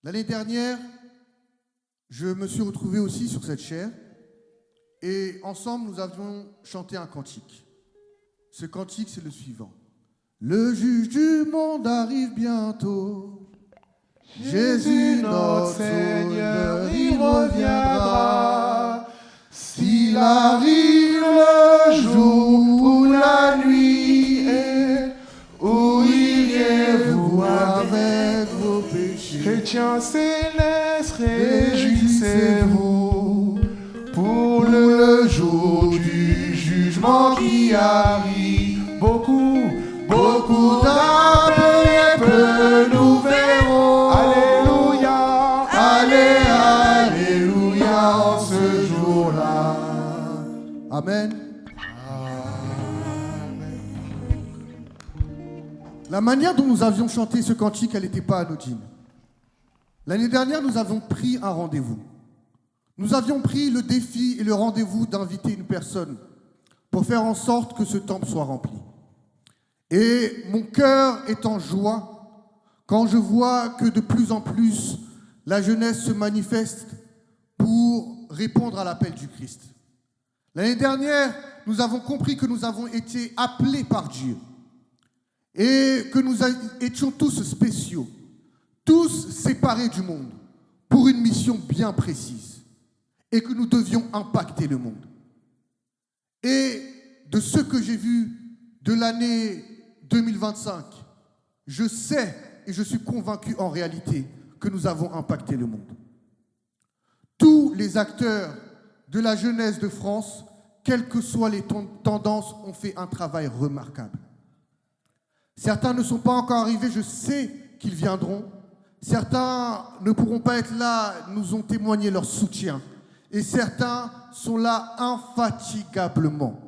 L'année dernière, je me suis retrouvé aussi sur cette chaire et ensemble, nous avions chanté un cantique. Ce cantique, c'est le suivant. Le juge du monde arrive bientôt. Jésus, notre Seigneur, il reviendra. S'il arrive le jour ou la nuit, où iriez-vous avec vos péchés? Chrétiens célestes, réjouissez-vous Pour le jour du jugement qui arrive. Beaucoup d'appelés peu nous verront. Alléluia, Alléluia en ce jour-là. Amen. La manière dont nous avions chanté ce cantique, elle n'était pas anodine. L'année dernière, nous avons pris un rendez-vous. Nous avions pris le défi et le rendez-vous d'inviter une personne pour faire en sorte que ce temple soit rempli. Et mon cœur est en joie quand je vois que de plus en plus la jeunesse se manifeste pour répondre à l'appel du Christ. L'année dernière, nous avons compris que nous avons été appelés par Dieu et que nous étions tous spéciaux, tous séparés du monde pour une mission bien précise et que nous devions impacter le monde. Et de ce que j'ai vu de l'année 2025, je sais et je suis convaincu en réalité que nous avons impacté le monde. Tous les acteurs de la jeunesse de France, quelles que soient les tendances, ont fait un travail remarquable. Certains ne sont pas encore arrivés, je sais qu'ils viendront. Certains ne pourront pas être là, nous ont témoigné leur soutien. Et certains sont là infatigablement.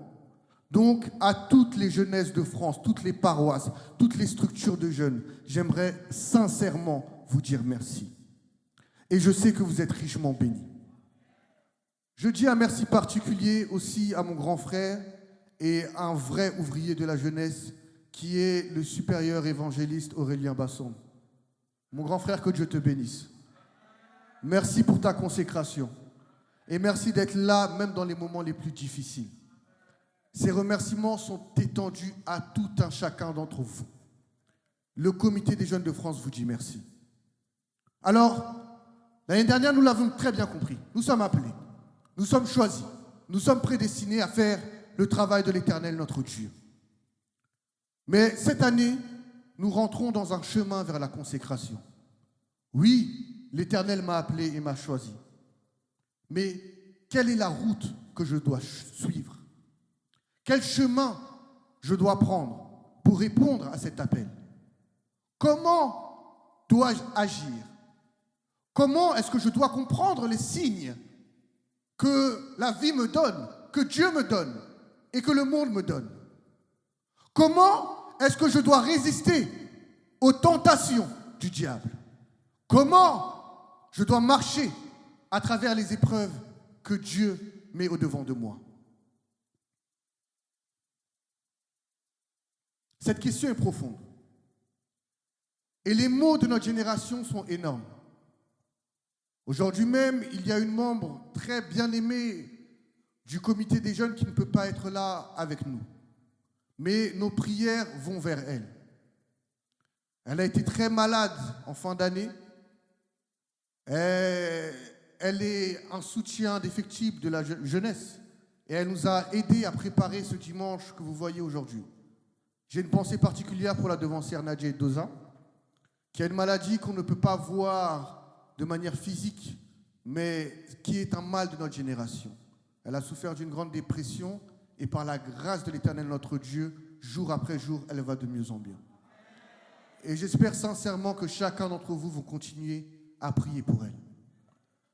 Donc, à toutes les jeunesses de France, toutes les paroisses, toutes les structures de jeunes, j'aimerais sincèrement vous dire merci. Et je sais que vous êtes richement bénis. Je dis un merci particulier aussi à mon grand frère et un vrai ouvrier de la jeunesse qui est le supérieur évangéliste Aurélien Basson. Mon grand frère, que Dieu te bénisse. Merci pour ta consécration. Et merci d'être là, même dans les moments les plus difficiles. Ces remerciements sont étendus à tout un chacun d'entre vous. Le Comité des jeunes de France vous dit merci. Alors, l'année dernière, nous l'avons très bien compris. Nous sommes appelés, nous sommes choisis, nous sommes prédestinés à faire le travail de l'Éternel, notre Dieu. Mais cette année, nous rentrons dans un chemin vers la consécration. Oui, l'Éternel m'a appelé et m'a choisi. Mais quelle est la route que je dois suivre? Quel chemin je dois prendre pour répondre à cet appel? Comment dois-je agir? Comment est-ce que je dois comprendre les signes que la vie me donne, que Dieu me donne et que le monde me donne? Comment est-ce que je dois résister aux tentations du diable? Comment je dois marcher à travers les épreuves que Dieu met au-devant de moi? Cette question est profonde. Et les mots de notre génération sont énormes. Aujourd'hui même, il y a une membre très bien aimée du comité des jeunes qui ne peut pas être là avec nous. Mais nos prières vont vers elle. Elle a été très malade en fin d'année. Elle est un soutien indéfectible de la jeunesse. Et elle nous a aidés à préparer ce dimanche que vous voyez aujourd'hui. J'ai une pensée particulière pour la devancière Nadia Doza, qui a une maladie qu'on ne peut pas voir de manière physique, mais qui est un mal de notre génération. Elle a souffert d'une grande dépression et par la grâce de l'Éternel notre Dieu, jour après jour, elle va de mieux en mieux. Et j'espère sincèrement que chacun d'entre vous va continuer à prier pour elle.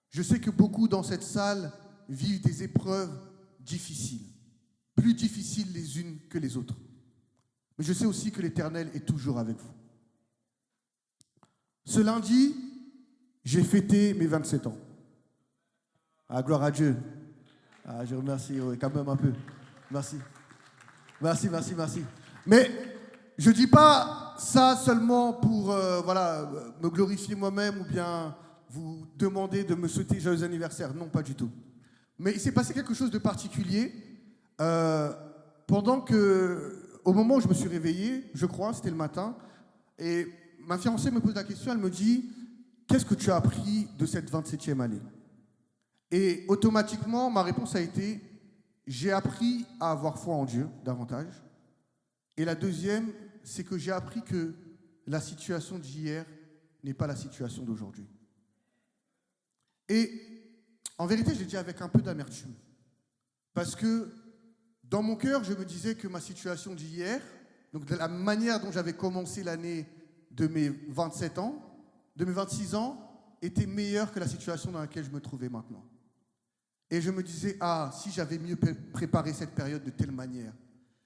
Je sais que beaucoup dans cette salle vivent des épreuves difficiles, plus difficiles les unes que les autres. Mais je sais aussi que l'Éternel est toujours avec vous. Ce lundi, j'ai fêté mes 27 ans. Ah, gloire à Dieu. Ah, je remercie quand même un peu. Merci. Merci. Mais je ne dis pas ça seulement pour me glorifier moi-même ou bien vous demander de me souhaiter joyeux anniversaire. Non, pas du tout. Mais il s'est passé quelque chose de particulier au moment où je me suis réveillé, je crois, c'était le matin, et ma fiancée me pose la question, elle me dit « Qu'est-ce que tu as appris de cette 27e année ?» Et automatiquement, ma réponse a été « J'ai appris à avoir foi en Dieu davantage. » Et la deuxième, c'est que j'ai appris que la situation d'hier n'est pas la situation d'aujourd'hui. Et en vérité, je l'ai dit avec un peu d'amertume. Parce que dans mon cœur, je me disais que ma situation d'hier, donc de la manière dont j'avais commencé l'année de mes 27 ans, de mes 26 ans, était meilleure que la situation dans laquelle je me trouvais maintenant. Et je me disais, si j'avais mieux préparé cette période de telle manière,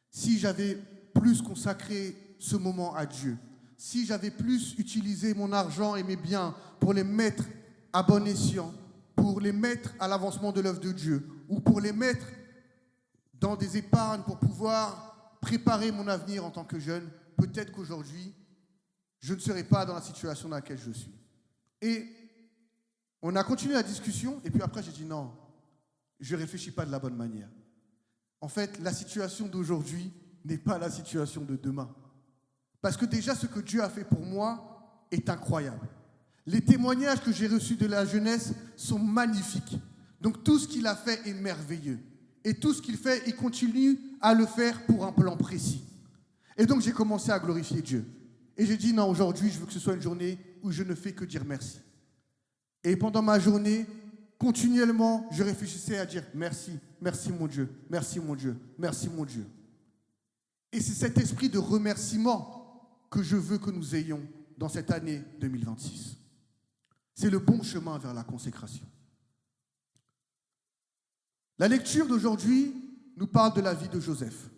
si j'avais plus consacré ce moment à Dieu, si j'avais plus utilisé mon argent et mes biens pour les mettre à bon escient, pour les mettre à l'avancement de l'œuvre de Dieu, ou pour les mettre dans des épargnes pour pouvoir préparer mon avenir en tant que jeune, peut-être qu'aujourd'hui, je ne serais pas dans la situation dans laquelle je suis. Et on a continué la discussion, et puis après j'ai dit non, je ne réfléchis pas de la bonne manière. En fait, la situation d'aujourd'hui n'est pas la situation de demain. Parce que déjà, ce que Dieu a fait pour moi est incroyable. Les témoignages que j'ai reçus de la jeunesse sont magnifiques. Donc tout ce qu'il a fait est merveilleux. Et tout ce qu'il fait, il continue à le faire pour un plan précis. Et donc j'ai commencé à glorifier Dieu. Et j'ai dit non, aujourd'hui, je veux que ce soit une journée où je ne fais que dire merci. Et pendant ma journée, continuellement, je réfléchissais à dire merci, merci mon Dieu, merci mon Dieu, merci mon Dieu. Et c'est cet esprit de remerciement que je veux que nous ayons dans cette année 2026. C'est le bon chemin vers la consécration. La lecture d'aujourd'hui nous parle de la vie de Joseph.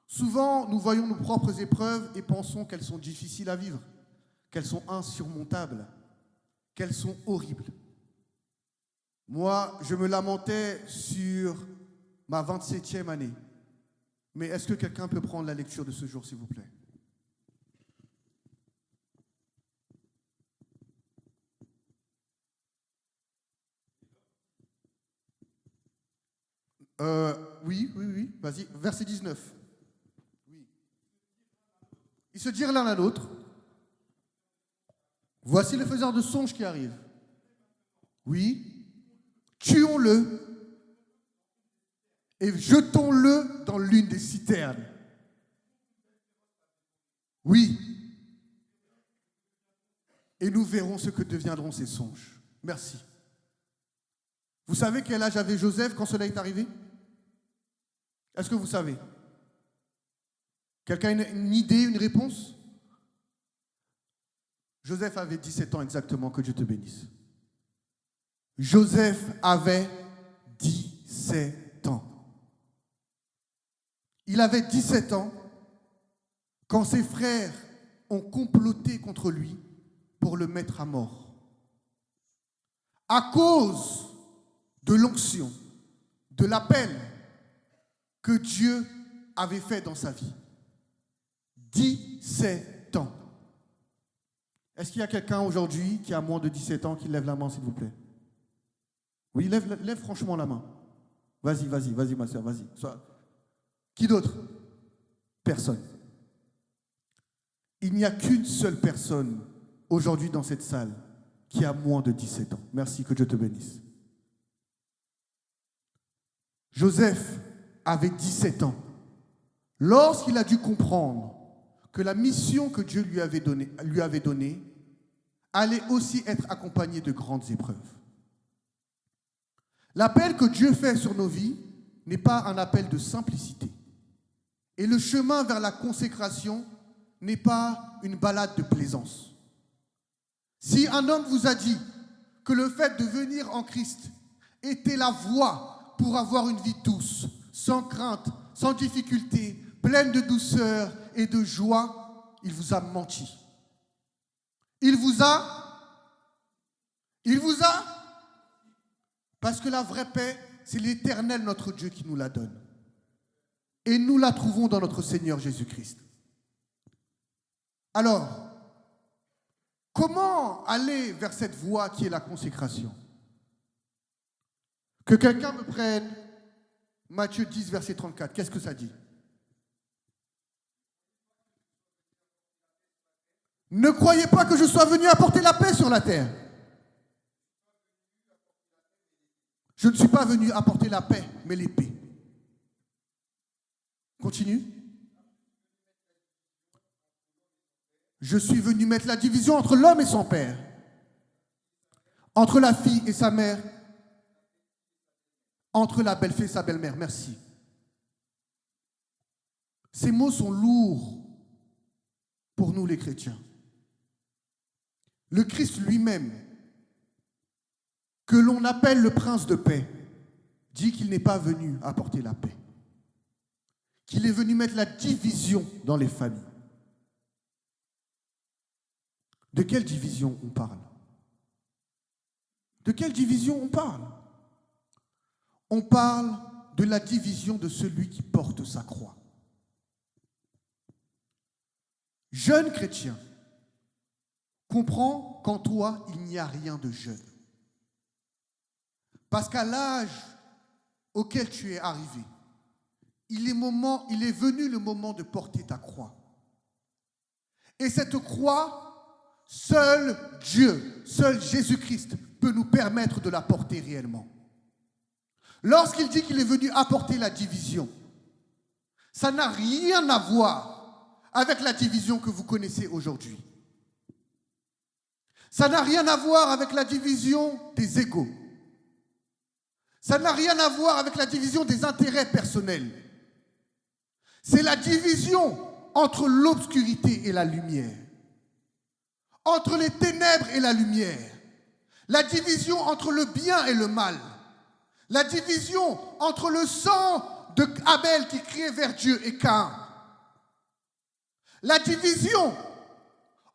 Souvent, nous voyons nos propres épreuves et pensons qu'elles sont difficiles à vivre, qu'elles sont insurmontables, qu'elles sont horribles. Moi, je me lamentais sur ma 27e année. Mais est-ce que quelqu'un peut prendre la lecture de ce jour, s'il vous plaît? Oui, vas-y, verset 19. Oui. Ils se dirent l'un à l'autre, voici le faiseur de songes qui arrive. Oui, tuons-le et jetons-le dans l'une des citernes. Oui, et nous verrons ce que deviendront ces songes. Merci. Vous savez quel âge avait Joseph quand cela est arrivé? Est-ce que vous savez? Quelqu'un a une idée, une réponse? Joseph avait 17 ans exactement, que Dieu te bénisse. Joseph avait 17 ans. Il avait 17 ans quand ses frères ont comploté contre lui pour le mettre à mort. À cause de l'onction, de l'appel que Dieu avait fait dans sa vie. 17 ans. Est-ce qu'il y a quelqu'un aujourd'hui qui a moins de 17 ans qui lève la main, s'il vous plaît? Oui, lève franchement la main. Vas-y, ma soeur, vas-y. Qui d'autre? Personne. Il n'y a qu'une seule personne aujourd'hui dans cette salle qui a moins de 17 ans. Merci, que Dieu te bénisse. Joseph avait 17 ans lorsqu'il a dû comprendre que la mission que Dieu lui avait donnée allait aussi être accompagnée de grandes épreuves. L'appel que Dieu fait sur nos vies n'est pas un appel de simplicité. Et le chemin vers la consécration n'est pas une balade de plaisance. Si un homme vous a dit que le fait de venir en Christ était la voie pour avoir une vie douce, sans crainte, sans difficulté, pleine de douceur et de joie, il vous a menti. Il vous a, parce que la vraie paix, c'est l'Éternel, notre Dieu, qui nous la donne. Et nous la trouvons dans notre Seigneur Jésus-Christ. Alors, comment aller vers cette voie qui est la consécration? Que quelqu'un me prenne Matthieu 10, verset 34. Qu'est-ce que ça dit? Ne croyez pas que je sois venu apporter la paix sur la terre. Je ne suis pas venu apporter la paix, mais l'épée. Continue. Je suis venu mettre la division entre l'homme et son père, entre la fille et sa mère, entre la belle-fille et sa belle-mère. Merci. Ces mots sont lourds pour nous les chrétiens. Le Christ lui-même, que l'on appelle le prince de paix, dit qu'il n'est pas venu apporter la paix, qu'il est venu mettre la division dans les familles. De quelle division on parle? De quelle division on parle? On parle de la division de celui qui porte sa croix. Jeune chrétien, comprends qu'en toi, il n'y a rien de jeune. Parce qu'à l'âge auquel tu es arrivé, il est venu le moment de porter ta croix. Et cette croix, seul Dieu, seul Jésus-Christ peut nous permettre de la porter réellement. Lorsqu'il dit qu'il est venu apporter la division, ça n'a rien à voir avec la division que vous connaissez aujourd'hui. Ça n'a rien à voir avec la division des égos. Ça n'a rien à voir avec la division des intérêts personnels. C'est la division entre l'obscurité et la lumière, entre les ténèbres et la lumière, la division entre le bien et le mal, la division entre le sang de Abel qui criait vers Dieu et Caïn, la division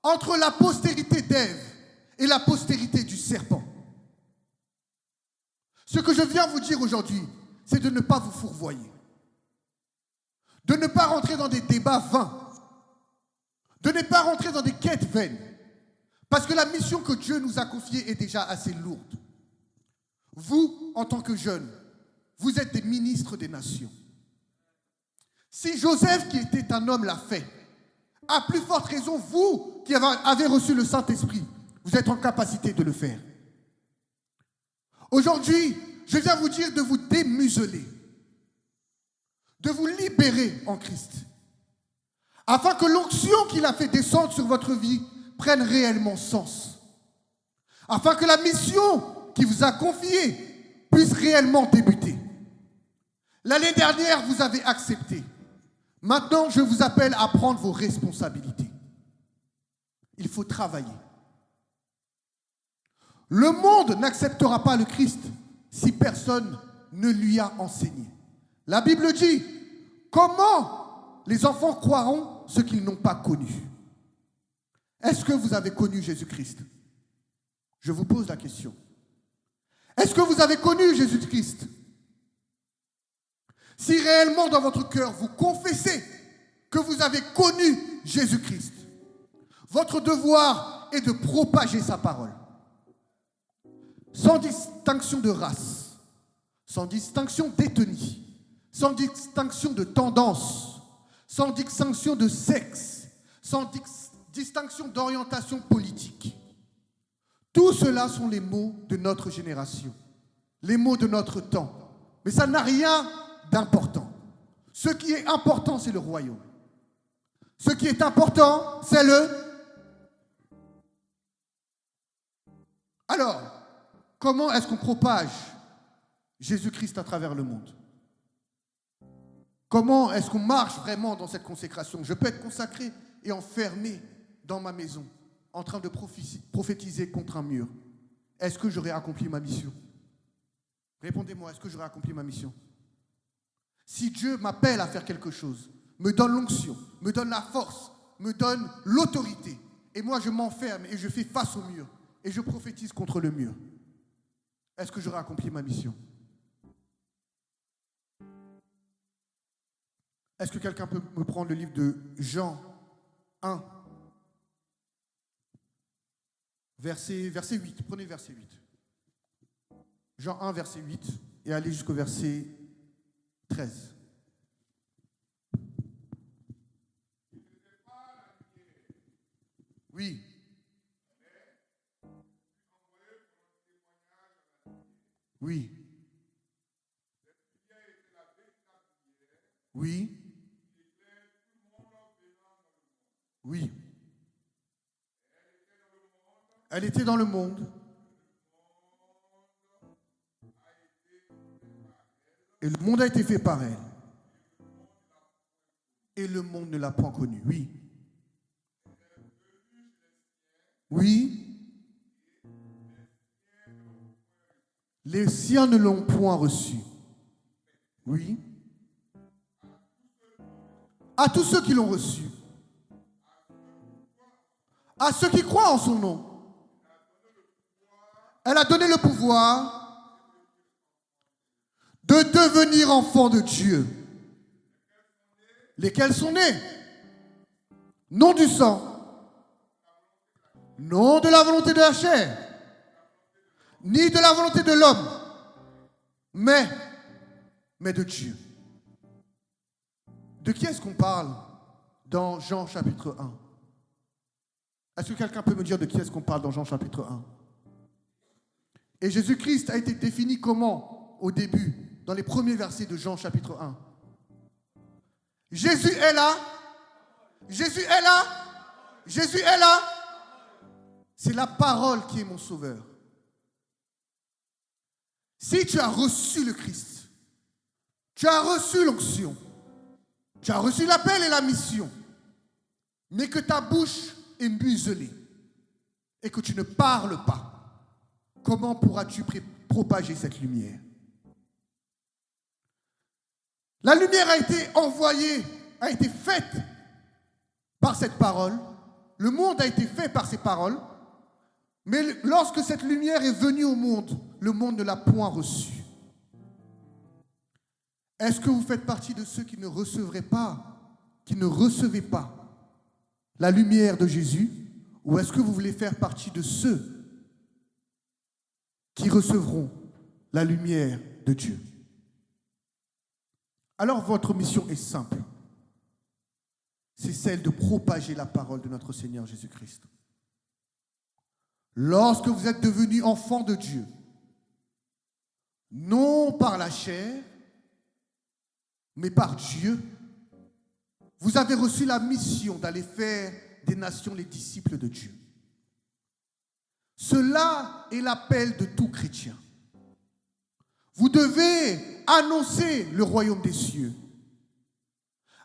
entre la postérité d'Ève et la postérité du serpent. Ce que je viens vous dire aujourd'hui, c'est de ne pas vous fourvoyer, de ne pas rentrer dans des débats vains, de ne pas rentrer dans des quêtes vaines, parce que la mission que Dieu nous a confiée est déjà assez lourde. Vous, en tant que jeunes, vous êtes des ministres des nations. Si Joseph, qui était un homme, l'a fait, à plus forte raison, vous, qui avez reçu le Saint-Esprit, vous êtes en capacité de le faire. Aujourd'hui, je viens vous dire de vous démuseler, de vous libérer en Christ, afin que l'onction qu'il a fait descendre sur votre vie prenne réellement sens, afin que la mission qu'il vous a confiée puisse réellement débuter. L'année dernière, vous avez accepté. Maintenant, je vous appelle à prendre vos responsabilités. Il faut travailler. Le monde n'acceptera pas le Christ si personne ne lui a enseigné. La Bible dit, comment les enfants croiront ce qu'ils n'ont pas connu? Est-ce que vous avez connu Jésus-Christ? Je vous pose la question. Est-ce que vous avez connu Jésus-Christ? Si réellement dans votre cœur vous confessez que vous avez connu Jésus-Christ, votre devoir est de propager sa parole. Sans distinction de race, sans distinction d'ethnie, sans distinction de tendance, sans distinction de sexe, sans distinction d'orientation politique. Tout cela sont les mots de notre génération, les mots de notre temps. Mais ça n'a rien d'important. Ce qui est important, c'est le royaume. Ce qui est important, c'est le... Alors, comment est-ce qu'on propage Jésus-Christ à travers le monde? Comment est-ce qu'on marche vraiment dans cette consécration? Je peux être consacré et enfermé dans ma maison, en train de prophétiser contre un mur. Est-ce que j'aurais accompli ma mission? Répondez-moi, est-ce que j'aurais accompli ma mission? Si Dieu m'appelle à faire quelque chose, me donne l'onction, me donne la force, me donne l'autorité, et moi je m'enferme et je fais face au mur, et je prophétise contre le mur, est-ce que j'aurais accompli ma mission? Est-ce que quelqu'un peut me prendre le livre de Jean 1, verset 8. Prenez verset 8. Jean 1, verset 8, et allez jusqu'au verset 13. Oui. Oui. Oui. Oui. Elle était dans le monde. Et le monde a été fait par elle. Et le monde ne l'a point connue. Oui. Oui. Les siens ne l'ont point reçu. Oui. À tous ceux qui l'ont reçu. À ceux qui croient en son nom. Elle a donné le pouvoir de devenir enfants de Dieu. Lesquels sont nés? Non du sang, non de la volonté de la chair, ni de la volonté de l'homme, mais de Dieu. De qui est-ce qu'on parle dans Jean chapitre 1? Est-ce que quelqu'un peut me dire de qui est-ce qu'on parle dans Jean chapitre 1? Et Jésus-Christ a été défini comment au début, dans les premiers versets de Jean chapitre 1? Jésus est là. Jésus est là. Jésus est là. C'est la parole qui est mon sauveur. Si tu as reçu le Christ, tu as reçu l'onction, tu as reçu l'appel et la mission, mais que ta bouche est muselée et que tu ne parles pas, comment pourras-tu propager cette lumière? La lumière a été envoyée, a été faite par cette parole. Le monde a été fait par ces paroles. Mais lorsque cette lumière est venue au monde, le monde ne l'a point reçue. Est-ce que vous faites partie de ceux qui ne recevraient pas, qui ne recevaient pas la lumière de Jésus? Ou est-ce que vous voulez faire partie de ceux qui recevront la lumière de Dieu? Alors votre mission est simple. C'est celle de propager la parole de notre Seigneur Jésus-Christ. Lorsque vous êtes devenus enfants de Dieu, non par la chair, mais par Dieu, vous avez reçu la mission d'aller faire des nations les disciples de Dieu. Cela est l'appel de tout chrétien. Vous devez annoncer le royaume des cieux.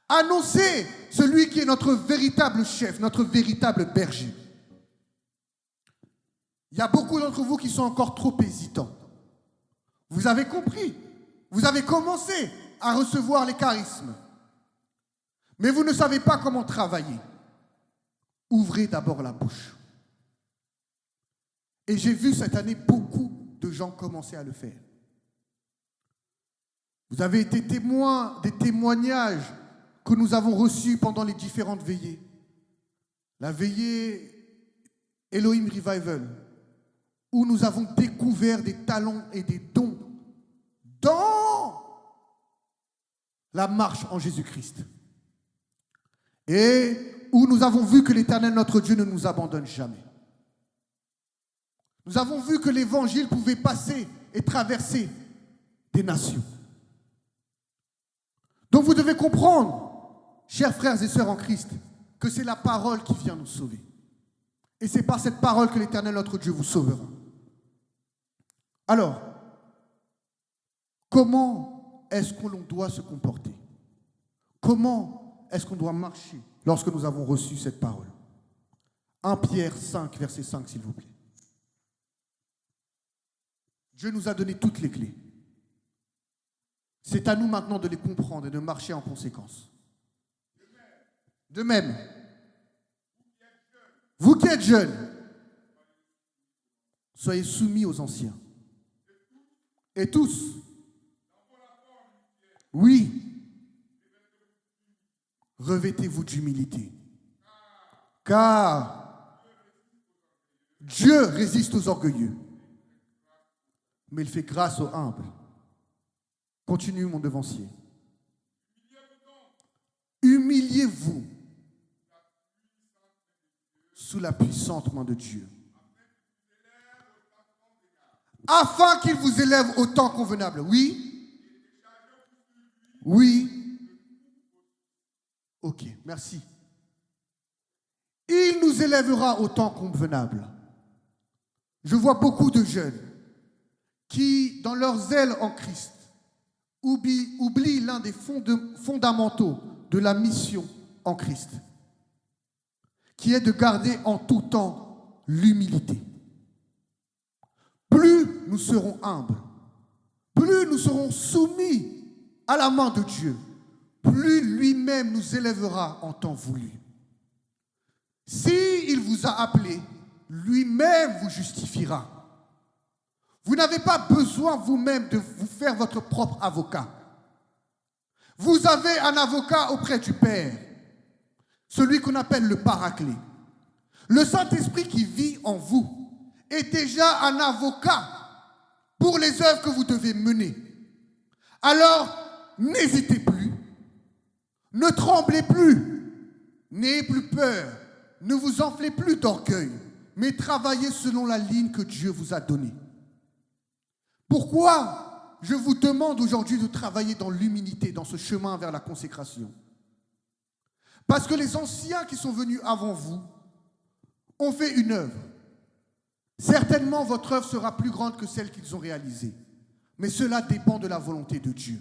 Annoncer celui qui est notre véritable chef, notre véritable berger. Il y a beaucoup d'entre vous qui sont encore trop hésitants. Vous avez compris, vous avez commencé à recevoir les charismes, mais vous ne savez pas comment travailler. Ouvrez d'abord la bouche. Et j'ai vu cette année beaucoup de gens commencer à le faire. Vous avez été témoins des témoignages que nous avons reçus pendant les différentes veillées. La veillée Elohim Revival, où nous avons découvert des talents et des dons dans la marche en Jésus-Christ. Et où nous avons vu que l'Éternel, notre Dieu, ne nous abandonne jamais. Nous avons vu que l'Évangile pouvait passer et traverser des nations. Donc vous devez comprendre, chers frères et sœurs en Christ, que c'est la parole qui vient nous sauver. Et c'est par cette parole que l'Éternel, notre Dieu, vous sauvera. Alors, comment est-ce que l'on doit se comporter? Comment est-ce qu'on doit marcher lorsque nous avons reçu cette parole? 1 Pierre 5, verset 5, s'il vous plaît. Dieu nous a donné toutes les clés. C'est à nous maintenant de les comprendre et de marcher en conséquence. De même, vous qui êtes jeunes, soyez soumis aux anciens. Et tous, oui, revêtez-vous d'humilité. Car Dieu résiste aux orgueilleux, mais il fait grâce aux humbles. Continue, mon devancier. Humiliez-vous sous la puissante main de Dieu, afin qu'il vous élève au temps convenable. Oui? Oui? Ok, merci. Il nous élèvera au temps convenable. Je vois beaucoup de jeunes qui, dans leur zèle en Christ, oublient l'un des fondamentaux de la mission en Christ, qui est de garder en tout temps l'humilité. Plus nous serons humbles, plus nous serons soumis à la main de Dieu, plus lui-même nous élèvera en temps voulu. S'il vous a appelé, lui-même vous justifiera. Vous n'avez pas besoin vous-même de vous faire votre propre avocat. Vous avez un avocat auprès du Père, celui qu'on appelle le Paraclet. Le Saint-Esprit qui vit en vous est déjà un avocat pour les œuvres que vous devez mener. Alors, n'hésitez plus, ne tremblez plus, n'ayez plus peur, ne vous enflez plus d'orgueil, mais travaillez selon la ligne que Dieu vous a donnée. Pourquoi je vous demande aujourd'hui de travailler dans l'humilité, dans ce chemin vers la consécration? Parce que les anciens qui sont venus avant vous ont fait une œuvre. Certainement, votre œuvre sera plus grande que celle qu'ils ont réalisée. Mais cela dépend de la volonté de Dieu.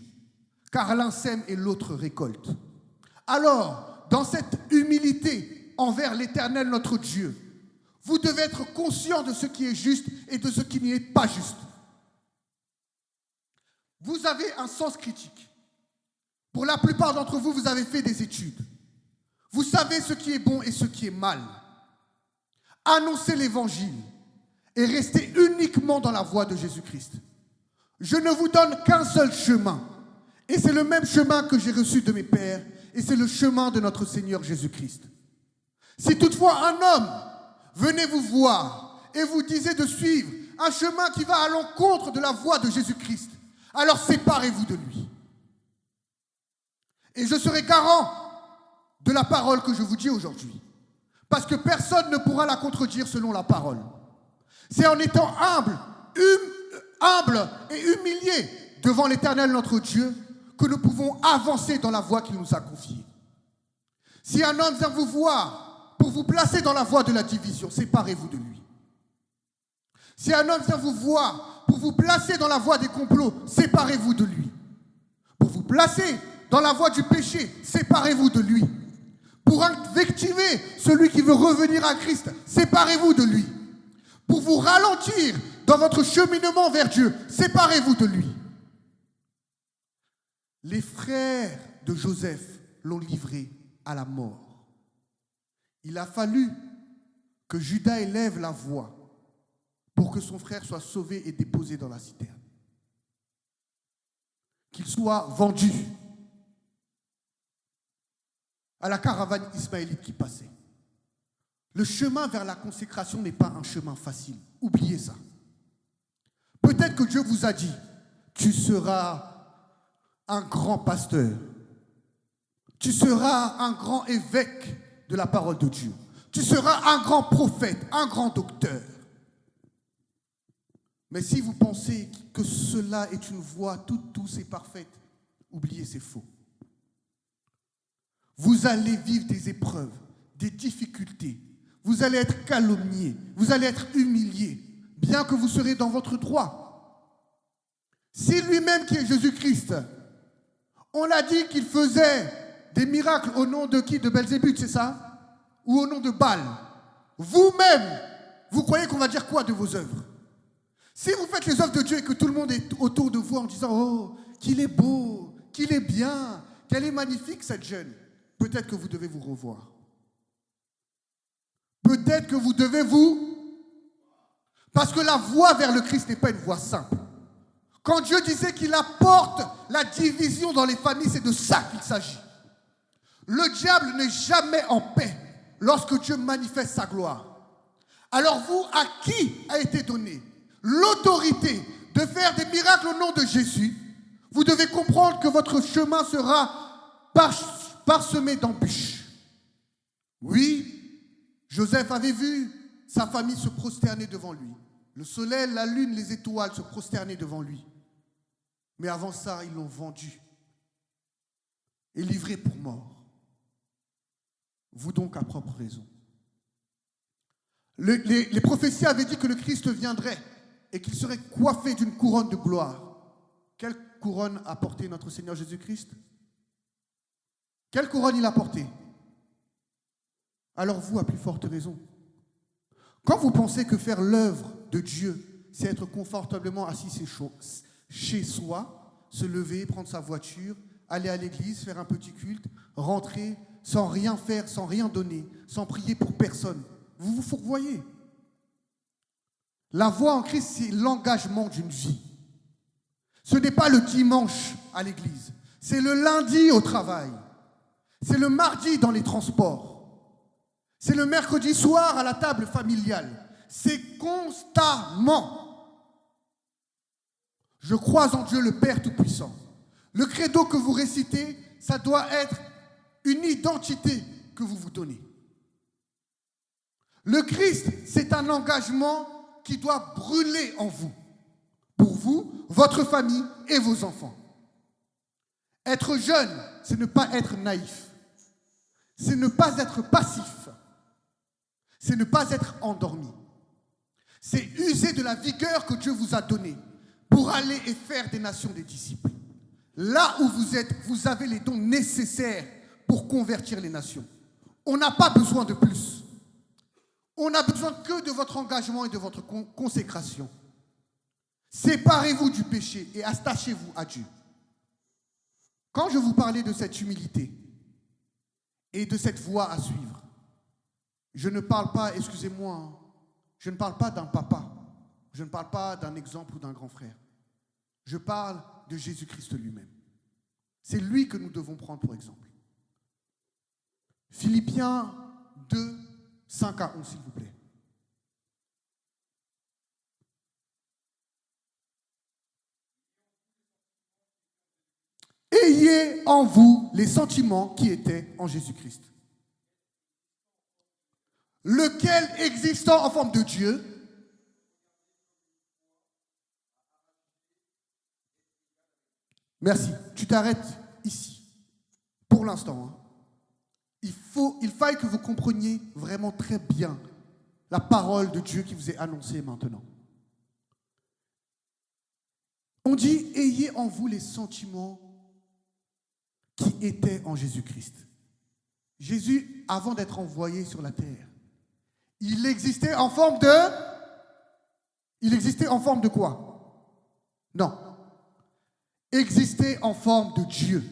Car l'un sème et l'autre récolte. Alors, dans cette humilité envers l'Éternel, notre Dieu, vous devez être conscient de ce qui est juste et de ce qui n'est pas juste. Vous avez un sens critique. Pour la plupart d'entre vous, vous avez fait des études. Vous savez ce qui est bon et ce qui est mal. Annoncez l'Évangile et restez uniquement dans la voie de Jésus-Christ. Je ne vous donne qu'un seul chemin. Et c'est le même chemin que j'ai reçu de mes pères. Et c'est le chemin de notre Seigneur Jésus-Christ. Si toutefois un homme venait vous voir et vous disait de suivre un chemin qui va à l'encontre de la voie de Jésus-Christ, alors séparez-vous de lui. Et je serai garant de la parole que je vous dis aujourd'hui. Parce que personne ne pourra la contredire selon la parole. C'est en étant humble et humilié devant l'Éternel notre Dieu que nous pouvons avancer dans la voie qu'il nous a confiée. Si un homme vient vous voir pour vous placer dans la voie de la division, séparez-vous de lui. Si un homme vient vous voir pour vous placer dans la voie des complots, séparez-vous de lui. Pour vous placer dans la voie du péché, séparez-vous de lui. Pour invectiver celui qui veut revenir à Christ, séparez-vous de lui. Pour vous ralentir dans votre cheminement vers Dieu, séparez-vous de lui. Les frères de Joseph l'ont livré à la mort. Il a fallu que Judas élève la voix pour que son frère soit sauvé et déposé dans la citerne. Qu'il soit vendu à la caravane ismaélite qui passait. Le chemin vers la consécration n'est pas un chemin facile. Oubliez ça. Peut-être que Dieu vous a dit, tu seras un grand pasteur. Tu seras un grand évêque de la parole de Dieu. Tu seras un grand prophète, un grand docteur. Mais si vous pensez que cela est une voie toute douce et parfaite, oubliez, c'est faux. Vous allez vivre des épreuves, des difficultés. Vous allez être calomnié, vous allez être humilié, bien que vous serez dans votre droit. Si lui-même qui est Jésus-Christ, on a dit qu'il faisait des miracles au nom de qui? De Belzébuth, c'est ça? Ou au nom de Baal? Vous-même, vous croyez qu'on va dire quoi de vos œuvres? Si vous faites les œuvres de Dieu et que tout le monde est autour de vous en disant « Oh, qu'il est beau, qu'il est bien, qu'elle est magnifique cette jeune », peut-être que vous devez vous revoir. Peut-être que vous devez vous... Parce que la voie vers le Christ n'est pas une voie simple. Quand Dieu disait qu'il apporte la division dans les familles, c'est de ça qu'il s'agit. Le diable n'est jamais en paix lorsque Dieu manifeste sa gloire. Alors vous, à qui a été donnée l'autorité de faire des miracles au nom de Jésus, vous devez comprendre que votre chemin sera parsemé d'embûches. Oui, Joseph avait vu sa famille se prosterner devant lui. Le soleil, la lune, les étoiles se prosterner devant lui. Mais avant ça, ils l'ont vendu et livré pour mort. Vous donc à propre raison. Les prophéties avaient dit que le Christ viendrait et qu'il serait coiffé d'une couronne de gloire. Quelle couronne a porté notre Seigneur Jésus-Christ? Quelle couronne il a portée? Alors vous, à plus forte raison. Quand vous pensez que faire l'œuvre de Dieu, c'est être confortablement assis chez soi, se lever, prendre sa voiture, aller à l'église, faire un petit culte, rentrer sans rien faire, sans rien donner, sans prier pour personne, vous vous fourvoyez. La foi en Christ, c'est l'engagement d'une vie. Ce n'est pas le dimanche à l'église, c'est le lundi au travail, c'est le mardi dans les transports, c'est le mercredi soir à la table familiale, c'est constamment. Je crois en Dieu le Père Tout-Puissant. Le credo que vous récitez, ça doit être une identité que vous vous donnez. Le Christ, c'est un engagement qui doit brûler en vous, pour vous, votre famille et vos enfants. Être jeune, c'est ne pas être naïf, c'est ne pas être passif, c'est ne pas être endormi. C'est user de la vigueur que Dieu vous a donnée pour aller et faire des nations des disciples. Là où vous êtes, vous avez les dons nécessaires pour convertir les nations. On n'a pas besoin de plus. On n'a besoin que de votre engagement et de votre consécration. Séparez-vous du péché et attachez-vous à Dieu. Quand je vous parlais de cette humilité et de cette voie à suivre, je ne parle pas, excusez-moi, je ne parle pas d'un papa, je ne parle pas d'un exemple ou d'un grand frère. Je parle de Jésus-Christ lui-même. C'est lui que nous devons prendre pour exemple. Philippiens 2, 5 à 11, s'il vous plaît. Ayez en vous les sentiments qui étaient en Jésus-Christ, lequel existant en forme de Dieu, merci, tu t'arrêtes ici, pour l'instant. Hein. Il faille que vous compreniez vraiment très bien la parole de Dieu qui vous est annoncée maintenant. On dit, ayez en vous les sentiments qui étaient en Jésus-Christ. Jésus, avant d'être envoyé sur la terre, il existait en forme de quoi? Non. Existait en forme de Dieu.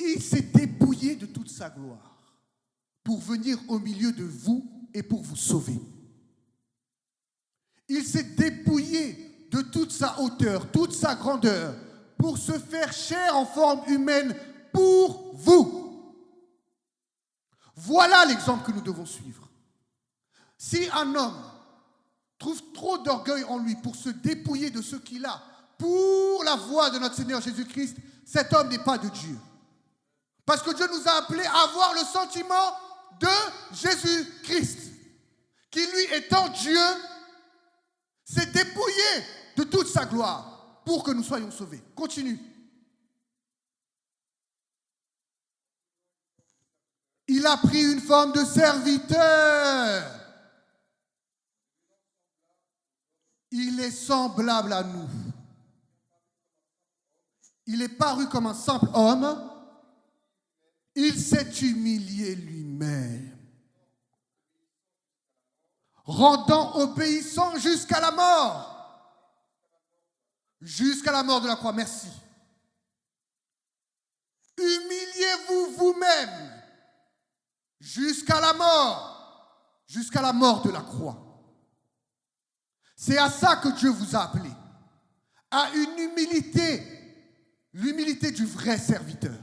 Il s'est dépouillé de toute sa gloire pour venir au milieu de vous et pour vous sauver. Il s'est dépouillé de toute sa hauteur, toute sa grandeur, pour se faire chair en forme humaine pour vous. Voilà l'exemple que nous devons suivre. Si un homme trouve trop d'orgueil en lui pour se dépouiller de ce qu'il a pour la voie de notre Seigneur Jésus-Christ, cet homme n'est pas de Dieu. Parce que Dieu nous a appelés à avoir le sentiment de Jésus-Christ, qui lui étant Dieu, s'est dépouillé de toute sa gloire pour que nous soyons sauvés. Continue. Il a pris une forme de serviteur. Il est semblable à nous. Il est paru comme un simple homme. Il s'est humilié lui-même, rendant obéissant jusqu'à la mort. Jusqu'à la mort de la croix, merci. Humiliez-vous vous-même jusqu'à la mort de la croix. C'est à ça que Dieu vous a appelé, à une humilité, l'humilité du vrai serviteur.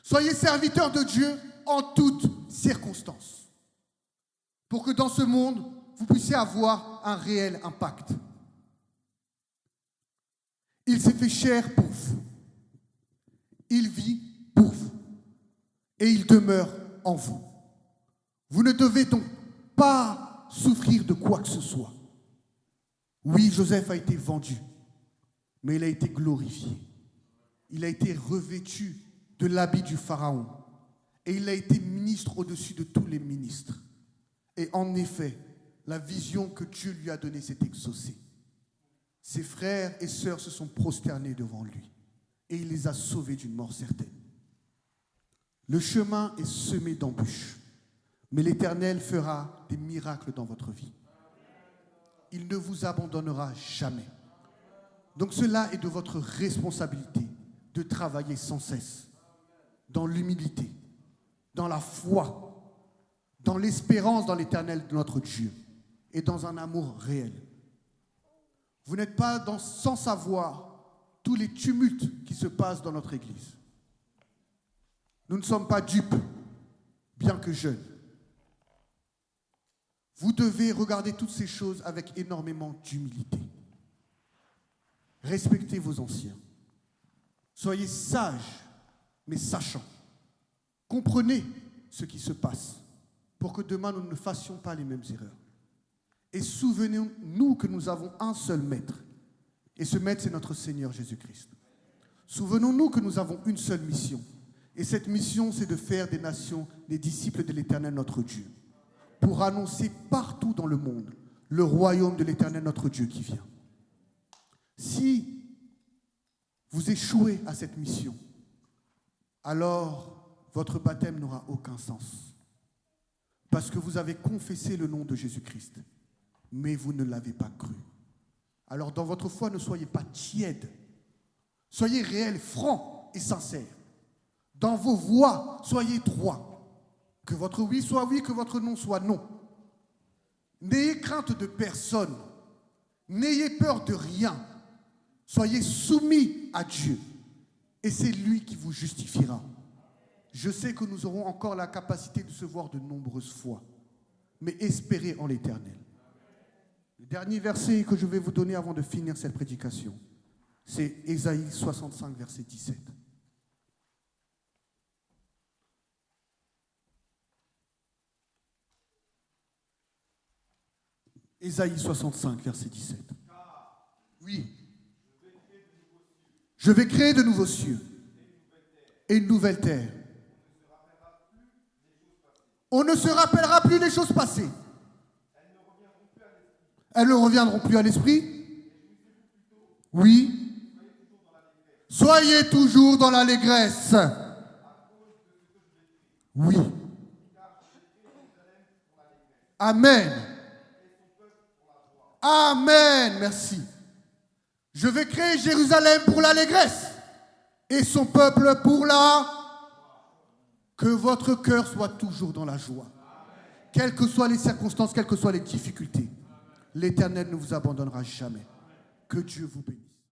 Soyez serviteurs de Dieu en toute circonstance. Pour que dans ce monde, vous puissiez avoir un réel impact. Il s'est fait chair pour vous. Il vit pour vous. Et il demeure en vous. Vous ne devez donc pas souffrir de quoi que ce soit. Oui, Joseph a été vendu, mais il a été glorifié. Il a été revêtu de l'habit du Pharaon. Et il a été ministre au-dessus de tous les ministres. Et en effet, la vision que Dieu lui a donnée s'est exaucée. Ses frères et sœurs se sont prosternés devant lui. Et il les a sauvés d'une mort certaine. Le chemin est semé d'embûches. Mais l'Éternel fera des miracles dans votre vie. Il ne vous abandonnera jamais. Donc cela est de votre responsabilité de travailler sans cesse, dans l'humilité, dans la foi, dans l'espérance dans l'Éternel de notre Dieu et dans un amour réel. Vous n'êtes pas sans savoir tous les tumultes qui se passent dans notre Église. Nous ne sommes pas dupes, bien que jeunes. Vous devez regarder toutes ces choses avec énormément d'humilité. Respectez vos anciens. Soyez sages, mais sachants. Comprenez ce qui se passe pour que demain nous ne fassions pas les mêmes erreurs. Et souvenez-nous que nous avons un seul maître. Et ce maître, c'est notre Seigneur Jésus-Christ. Souvenons-nous que nous avons une seule mission. Et cette mission, c'est de faire des nations des disciples de l'Éternel notre Dieu, pour annoncer partout dans le monde le royaume de l'Éternel notre Dieu qui vient. Si vous échouez à cette mission, alors votre baptême n'aura aucun sens. Parce que vous avez confessé le nom de Jésus-Christ, mais vous ne l'avez pas cru. Alors dans votre foi, ne soyez pas tièdes. Soyez réels, francs et sincères. Dans vos voix, soyez droits. Que votre oui soit oui, que votre non soit non. N'ayez crainte de personne. N'ayez peur de rien. Soyez soumis à Dieu. Et c'est lui qui vous justifiera. Je sais que nous aurons encore la capacité de se voir de nombreuses fois. Mais espérez en l'Éternel. Le dernier verset que je vais vous donner avant de finir cette prédication, c'est Ésaïe 65, verset 17. Ésaïe 65, verset 17. Oui. Je vais créer de nouveaux cieux et une nouvelle terre. On ne se rappellera plus les choses passées. Elles ne reviendront plus à l'esprit. Oui. Soyez toujours dans l'allégresse. Oui. Amen. Amen, merci. Je vais créer Jérusalem pour l'allégresse et son peuple pour la... Que votre cœur soit toujours dans la joie. Quelles que soient les circonstances, quelles que soient les difficultés, l'Éternel ne vous abandonnera jamais. Que Dieu vous bénisse.